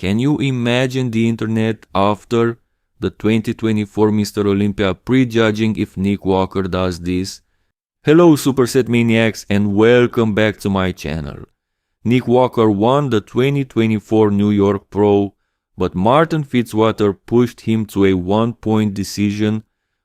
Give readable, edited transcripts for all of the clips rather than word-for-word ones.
Can you imagine the internet after the 2024 Mr. Olympia prejudging if Nick Walker does this? Hello Superset maniacs and welcome back to my channel. Nick Walker won the 2024 New York Pro, but Martin Fitzwater pushed him to a 1-point decision,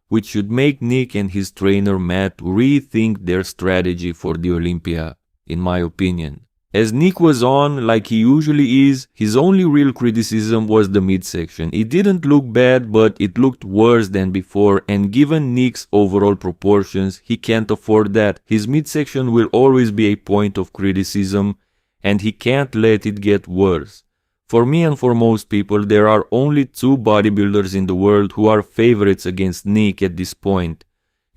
which should make Nick and his trainer Matt rethink their strategy for the Olympia, in my opinion. As Nick was on, like he usually is, his only real criticism was the midsection. It didn't look bad, but it looked worse than before, and given Nick's overall proportions, he can't afford that. His midsection will always be a point of criticism, and he can't let it get worse. For me and for most people, there are only two bodybuilders in the world who are favorites against Nick at this point.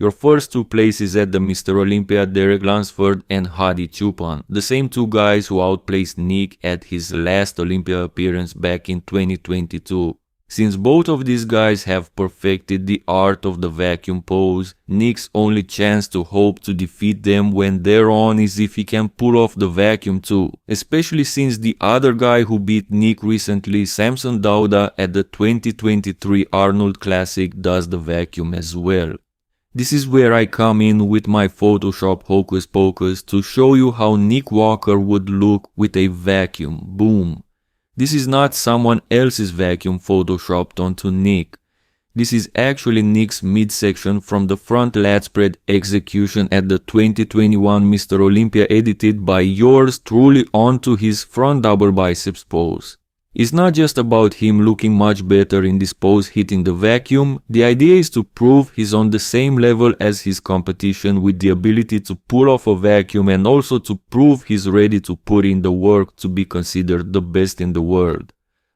Your first two places at the Mr. Olympia, Derek Lunsford and Hadi Choopan, the same two guys who outplaced Nick at his last Olympia appearance back in 2022. Since both of these guys have perfected the art of the vacuum pose, Nick's only chance to hope to defeat them when they're on is if he can pull off the vacuum too, especially since the other guy who beat Nick recently, Samson Dauda, at the 2023 Arnold Classic does the vacuum as well. This is where I come in with my Photoshop hocus pocus to show you how Nick Walker would look with a vacuum. Boom. This is not someone else's vacuum photoshopped onto Nick. This is actually Nick's midsection from the front lat spread execution at the 2021 Mr. Olympia, edited by yours truly onto his front double biceps pose. It's not just about him looking much better in this pose hitting the vacuum. The idea is to prove he's on the same level as his competition with the ability to pull off a vacuum, and also to prove he's ready to put in the work to be considered the best in the world.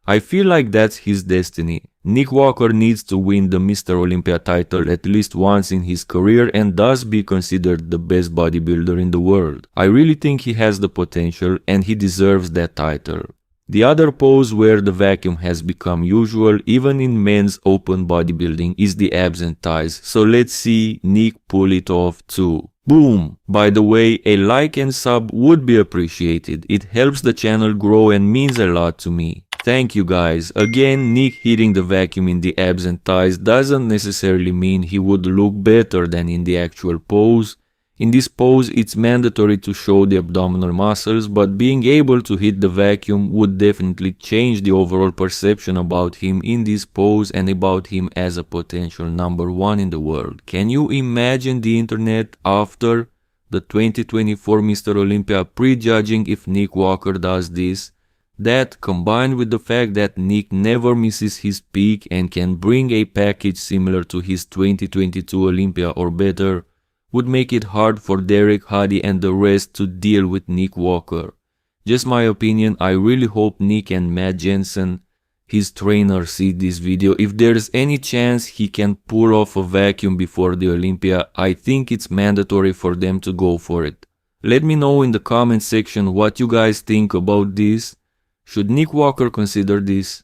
I feel like that's his destiny. Nick Walker needs to win the Mr. Olympia title at least once in his career and thus be considered the best bodybuilder in the world. I really think he has the potential and he deserves that title. The other pose where the vacuum has become usual even in men's open bodybuilding is the abs and thighs, so let's see Nick pull it off too. Boom! By the way, a like and sub would be appreciated. It helps the channel grow and means a lot to me. Thank you guys. Again, Nick hitting the vacuum in the abs and thighs doesn't necessarily mean he would look better than in the actual pose. In this pose, it's mandatory to show the abdominal muscles, but being able to hit the vacuum would definitely change the overall perception about him in this pose and about him as a potential #1 in the world. Can you imagine the internet after the 2024 Mr. Olympia prejudging if Nick Walker does this? That, combined with the fact that Nick never misses his peak and can bring a package similar to his 2022 Olympia or better, would make it hard for Derek, Hadi and the rest to deal with Nick Walker. Just my opinion, I really hope Nick and Matt Jensen, his trainer, see this video. If there's any chance he can pull off a vacuum before the Olympia, I think it's mandatory for them to go for it. Let me know in the comment section what you guys think about this. Should Nick Walker consider this?